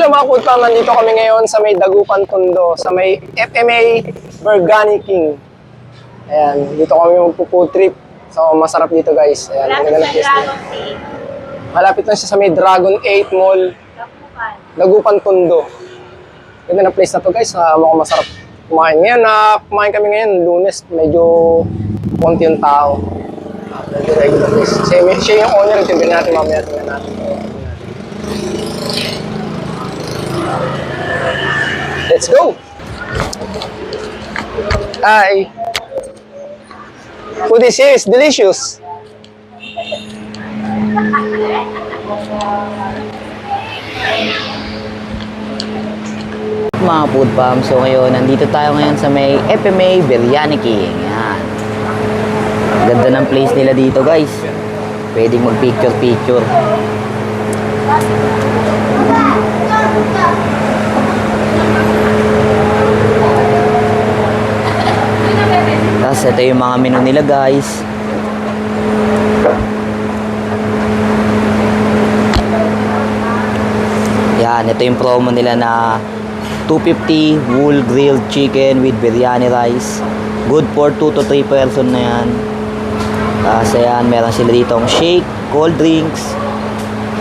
Hello mga food fam, nandito kami ngayon sa may Dagupan Tondo, sa may FMA Burgani King. Ayan, dito kami magpo-food trip. So masarap dito guys. Ayan, malapit lang siya sa may Dragon 8 Mall, Dagupan Tondo. Ganda na place na to guys, mukhang masarap kumain. Ngayon, kumain kami ngayon, Lunes, medyo konti yung tao. Medyo regular place. Siya yung owner, tingnan natin mamaya, tingnan natin. Let's go! Hi! Food is here, it's delicious! Mga food fam, so ngayon, nandito tayo ngayon sa may FMA Biryani King. Yan. Ganda ng place nila dito guys. Pwedeng mag-picture-picture. Tapos ito yung mga menu nila guys. Yan, ito yung promo nila na 250 whole grilled chicken with biryani rice. Good for 2 to 3 person na yan. Tapos ayan, meron sila ditong shake, cold drinks.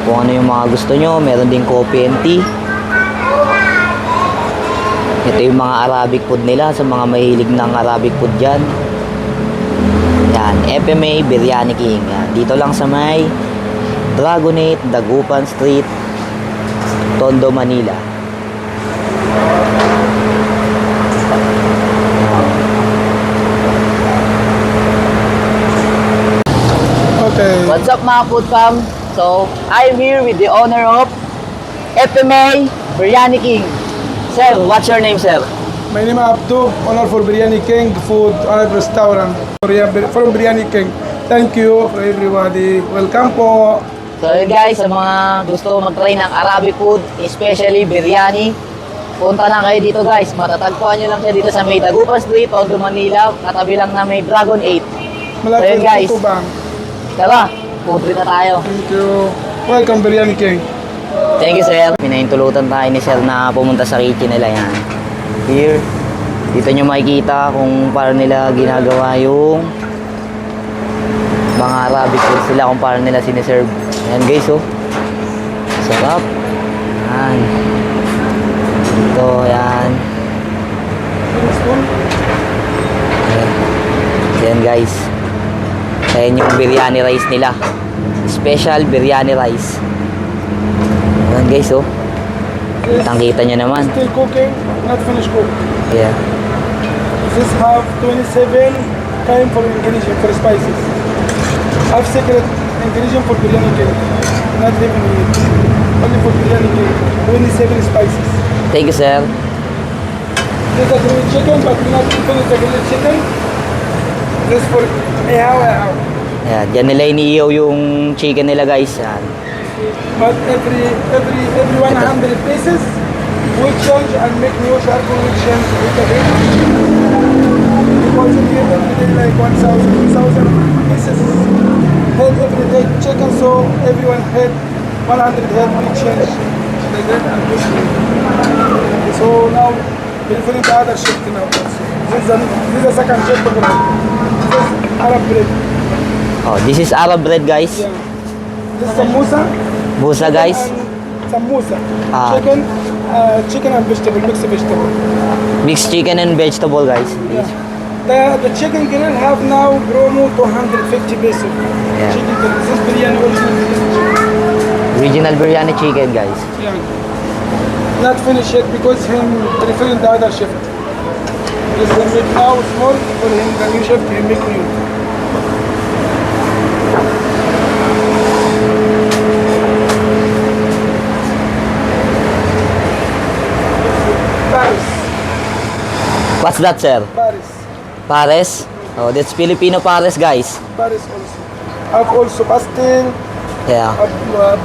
Kung ano yung mga gusto nyo, meron din coffee and tea. Ito yung mga Arabic food nila sa mga mahilig ng Arabic food dyan. Yan, FMA Biryani King. Yan, dito lang sa may Dragon 8, Dagupan Street, Tondo, Manila. Okay. What's up mga food fam? So, I'm here with the owner of FMA Biryani King. Sir, what's your name, sir? My name is Abdu, owner for Biryani King Food and Restaurant from Biryani King. Thank you for everybody. Welcome po. So guys, sa mga gusto mag-try ng Arabic food, especially biryani, punta lang kayo dito guys. Matatagpuan nyo lang siya dito sa may Dagupan Street, Tondo, Manila. Katabi lang na may Dragon 8. Malapit guys. po ba? Tara, food trip na tayo. Thank you. Welcome Biryani King. Thank you, sir. Pinahintulutan tayo ni sir na pumunta sa kitchen nila yan. Here, dito nyo makikita kung paano nila ginagawa yung mga Arabic food sila, kung paano nila siniserve. Ayan guys, oh. Sarap. Ayan. Ito, ayan. Ayan. Ayan guys. Ayan yung biryani rice nila. Special biryani rice. Ayan guys, oh. Kitang-kita nyo naman. Still cooking, not finished cook. Yeah. This have 27 kind for ingredient for spices. Have secret ingredient for Biryani King. Not even meat. Only for Biryani King. 27 spices. Thank you, sir. This is a grilled chicken, but not even the grilled chicken. This for ihaw. Ayan, dyan nila iniihaw yung chicken nila guys. Ayan. But every 100 pieces, we change and make new charcoal. We change with the heat. Because in here every day like 1,000, 2,000 pieces. Head every day chicken, so everyone head 100 head we change like that and push it. So now we're filling the other shift now. This is the second shift of the bread. This is Arab bread. Oh, this is Arab bread guys. Yeah. This is samosa. Busa guys. Samosa. Ah. Chicken and vegetable, mixed vegetable. Mixed chicken and vegetable guys. Yeah. The chicken grill have now promo 250 pesos. Yeah. Chicken grill. This is biryani original. Original biryani chicken guys. Yeah. Not finished yet because him preferring the other shift. This will make now small for him. The new shift he make new. Paris. What's that, sir? Paris. Pares? Oh, that's Filipino pares guys. Paris also. Have also pastel. Yeah. Have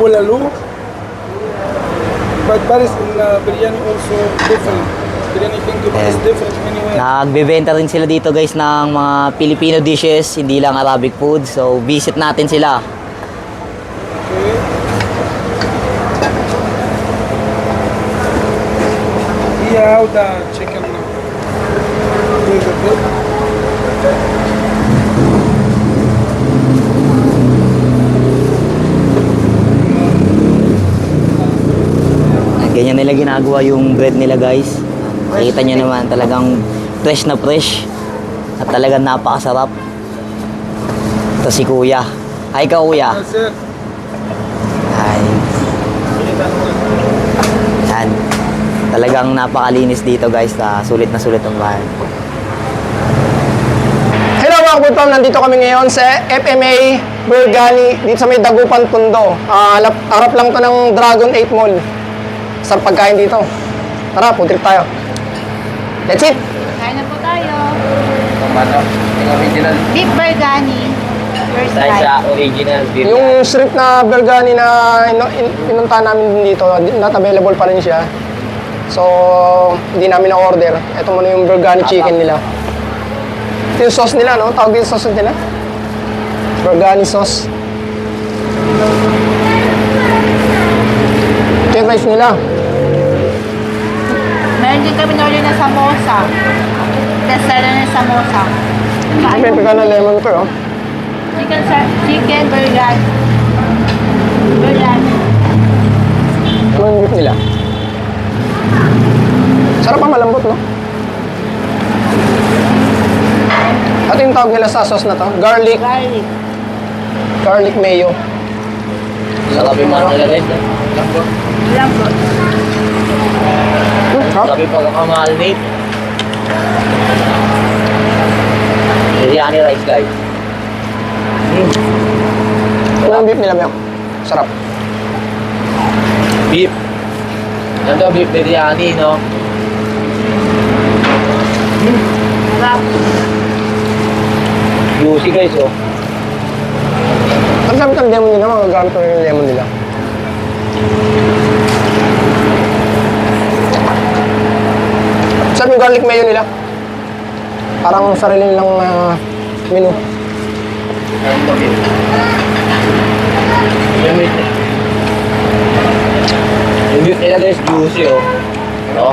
bulalu. But Paris in biryani also different. Biryani King is different anyway. Nagbebenta rin sila dito guys ng mga Filipino dishes, hindi lang Arabic food. So visit natin sila. Okay. how the chicken now. With the bread. Ganyan nila ginagawa yung bread nila guys. Nakita nyo naman talagang fresh na fresh. At talagang napakasarap. Ito si Kuya. Hi ka Kuya. That's it. Hi. Yan. Talagang napakalinis dito guys. Sulit na sulit ang bahay. Hello mga kapatid, nandito kami ngayon sa FMA Burgani dito sa may Dagupan, Tondo. Harap lang to ng Dragon 8 Mall. Sarap pagkain dito. Tara, food trip tayo. That's it. Kain na po tayo. Yung original. Beef Burgani. First Dahil time. sa original beef. Yung shrimp na Burgani na pinunta namin dito, not available pa rin siya. So, hindi namin na-order. Ito muna yung Burgani chicken nila. Ito yung sauce nila, no? Tawag yung sauce nila. Burgani sauce. Ito yung rice nila. Meron din kami na na samosa. Best seller na samosa. May pagka na lemon ko, oh. Chicken Burgani. Burgani. Ano yung beef nila? Sarap pa, malambot, no? Ito yung tawag nila sa sauce na to. Garlic Garlic. mayo. Sarap yung mga nila guys. Lambot. Ha? Sarap yung pagkakamalinate. Biryani rice guys. Ano yung beef nila, Mel? Sarap. Beef. Ito beef biryani, no? Sarap. Juicy guys, oh. Ang sabi ng lemon nila, magagamit ko yung lemon nila. Sabi yung garlic mayo nila. Parang sarili nilang menu. Ito beef. Yung meat. Yung beef nila guys, juicy, oh. No?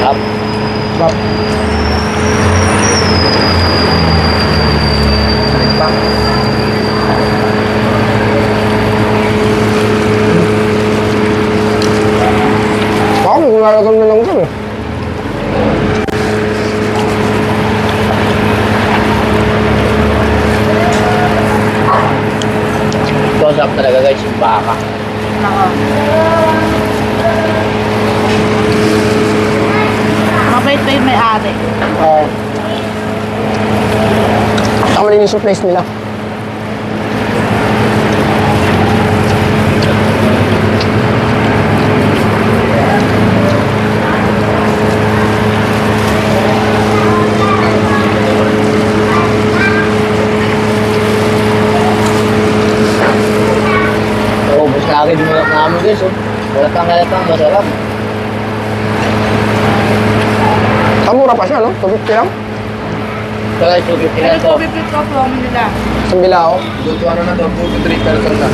Up. Sarap. Wow, naglalagam na lang ito, eh. Ito, sarap talaga guys, yung baka. Nako. Mabait pa yung may-ari. Tama din yung surprise nila. Ubus na agad yung mga namin guys, oh. Wala pang halatang masarap. Mura pa siya, no? 250 lang. Ito guys, 250 na Pero ito. 250 ko promo nila. Sa Bilao. Luto ano na daw, 2 to 3 person na.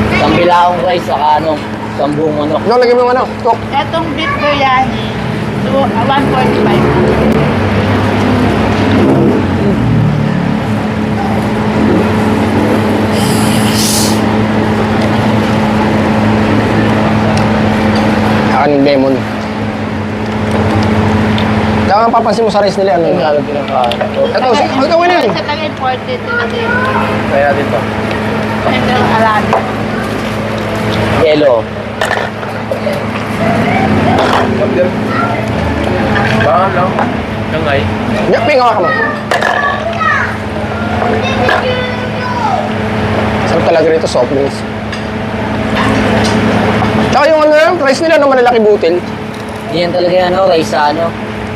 Isang bilaong rice, saka ano, isang buong manok. Doon, lagyan mo yung ano, cook. Etong beef biryani, 145. Akan yung lemon. Kaya nga papansin mo sa rice nila, ano Yung yun? alam din ang kain. Ito, ito wala yun. Sa taga imported na din. Kaya dito. Ito alani. Yellow. Baka lang. Tangay. Diyan, pingawa ka mo. Sarap talaga rito, soft drinks. Tsaka yung ano yun, rice nila naman malaki butil. Yan talaga yan, no? Rice sa ano?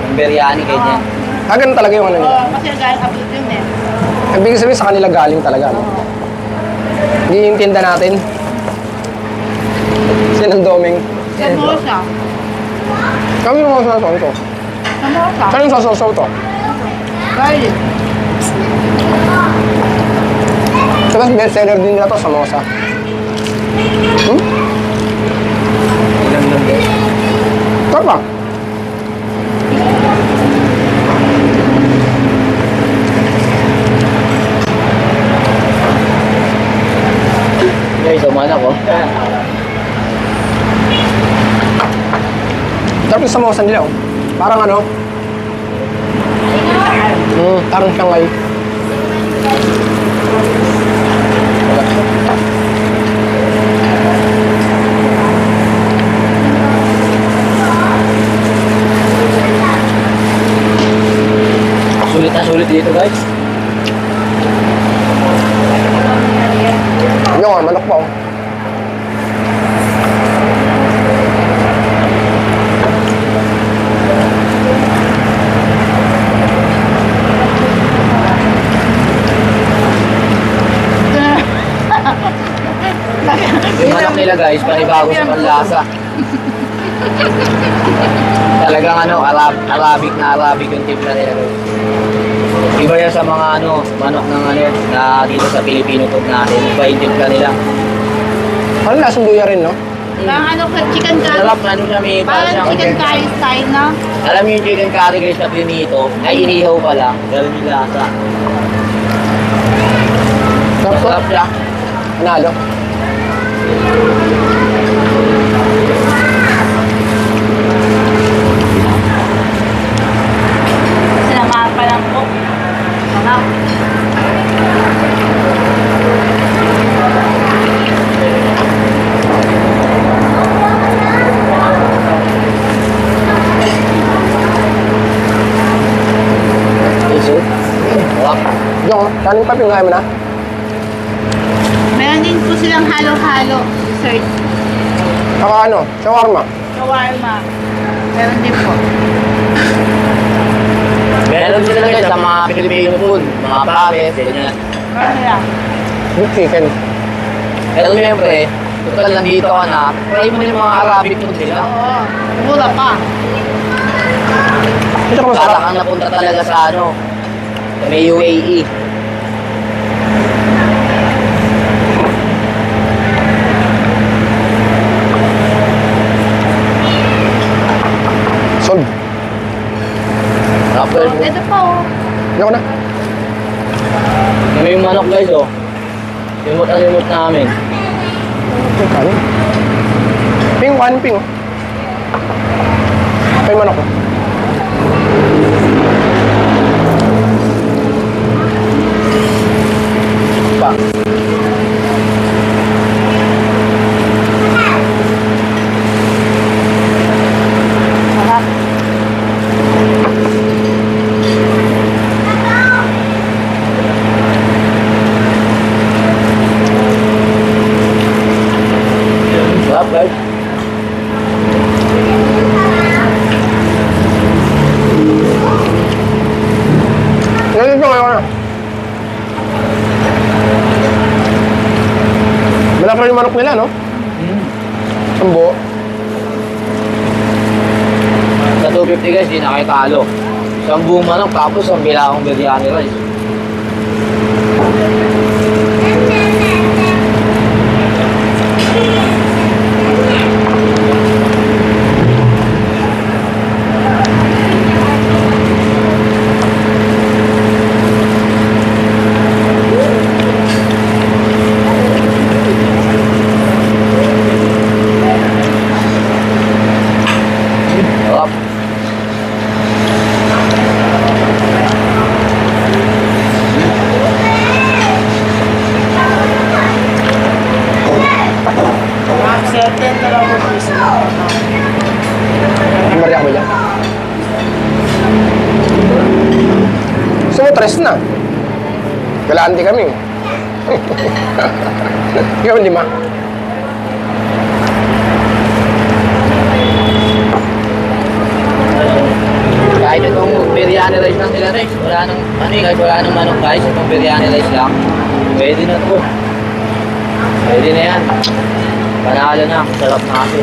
Yung biryani, ganyan. Ganun talaga yung ano nila. Oo, kasi galing abot yun eh. Ang bigay sabihin sa kanila galing talaga. No? Hindi yung tinda natin. Sinang doming. Samosa. Kami yung mga sasaw ito. Samosa. Saan yung sasaw to? Garlic. Tapos best seller din nila to, samosa. Ilang lang guys. Sarap ba? Guys, umana ko. Sarap yung samosa nila, oh. Parang ano? Parang Shanghai. Sulit na sulit dito guys. Yung nga, manok pa, oh. Yung manok nila guys, panibago sa panlasa. Talagang ano, Arabic yung timpla nila guys. Iba yan sa mga ano, manok ng ano, na dito sa Pilipino food natin. Iba yung timpla nila. Parang lasang luya rin, no? Parang ano, chicken curry. Sarap na ano siya, may Parang siyang chicken curry style na. Alam niyo yung chicken curry guys na pinito, ay inihaw pa lang. Ganun yung lasa. Sarap to. Sarap siya. Panalo. Sinamahan pa lang po. Sarap. Iso. Sarap. Yung, kanin pa, pinakain mo na. Meron din po silang halo-halo dessert. Saka ano, shawarma. Shawarma. Meron din po. Meron sila guys sa mga Pilipino food, mga pares, ganyan. Meron nila. Yung chicken. Pero siyempre, total nandito ka na, try mo yung mga Arabic food nila. Oo. Mura pa. Ito ka Para masarap. kang napunta talaga sa ano, sa may UAE. Sold. Tapos, Ito pa oh. Hindi ako na. may manok guys oh. Limot na limot namin. Yung kanin. Ping, kanin ping, oh. Ito yung manok, oh. Pa. Sarap. Sarap guys. Yan ito ngayon, ano. Malaki rin yung manok nila, no? Ang buo. Sa 250 guys, di na kayo talo. Isang buong manok, tapos ang bilahong biryani rice. Sarap. Certain na lang po isa. Mariyak mo dyan. Gusto mo, tres na. Galante kami. Ikaw, hindi ma. Kahit itong biryani rice lang nila guys, wala nang, ano guys, wala nang manok guys, itong biryani rice lang. Pwede na to. Pwede na yan. Panalo na, sarap na kasi.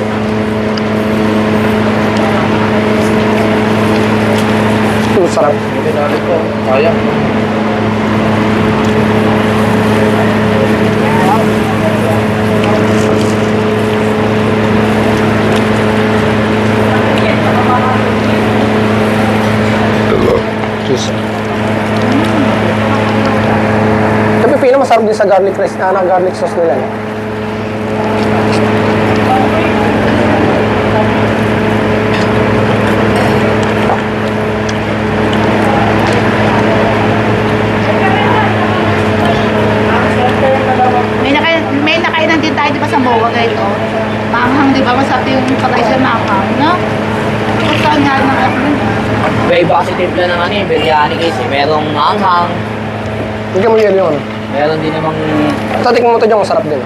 Sarap. Pinali ko. Kaya. Cheese. Ito pipino masarap din sa garlic rice na garlic sauce nila. No? May nakainan din tayo, di ba, sa Moa ganito? Maanghang, di ba? Masarap yung patay sa maanghang, no? Tapos saan nga ng anak mo? May positive lang ng ano yung biryani kasi merong maanghang, Tignan mo yun yun. meron din namang Ito, tignan mo ito dyan, masarap din.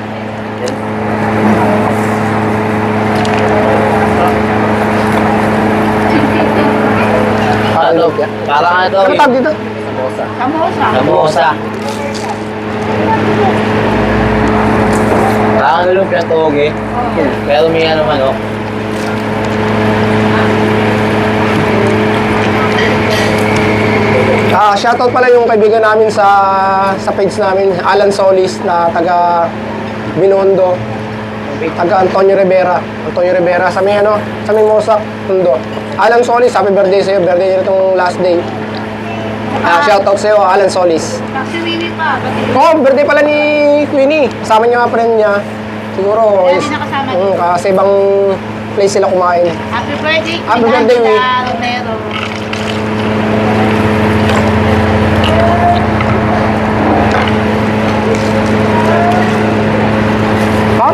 ano, parang ano Ano tawag dito? Samosa. Samosa. Parang lumpia toge. Pero may ano manok. Shoutout pala yung kaibigan namin sa page namin, Alan Solis na taga Binondo, taga Antonio Rivera sa may ano, sa may Mosa, Tondo. Alan Solis, happy birthday sa'yo, birthday niya itong last day. Shoutout sa'yo, Alan Solis. Si Winnie pa. Oh, birthday pala ni Queenie, kasama niya nga friend niya. Siguro, Kaya di nakasama dito. kasi ibang place sila kumain. Happy birthday, Happy birthday, Angela Winnie. Romero. Ha?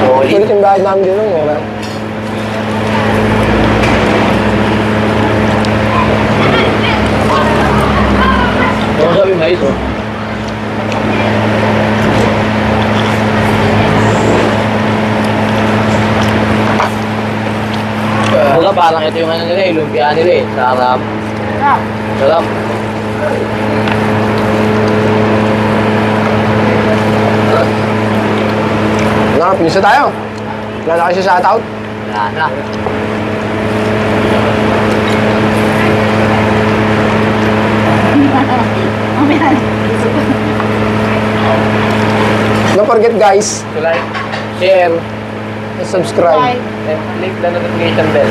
Solid. Sulit yung bayad namin dito, mura. Ano sabi mo ito? Wala, parang ito yung ano nila eh, lumpia nila eh. Sarap. Ah, Sarap. Ano, pinisa tayo. Wala na kasi shoutout. Wala na. mamaya. Don't forget guys, To like, Share. and subscribe. Bye. and click the notification bell.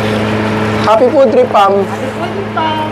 Happy food trip, Pam. Happy birthday, Pam.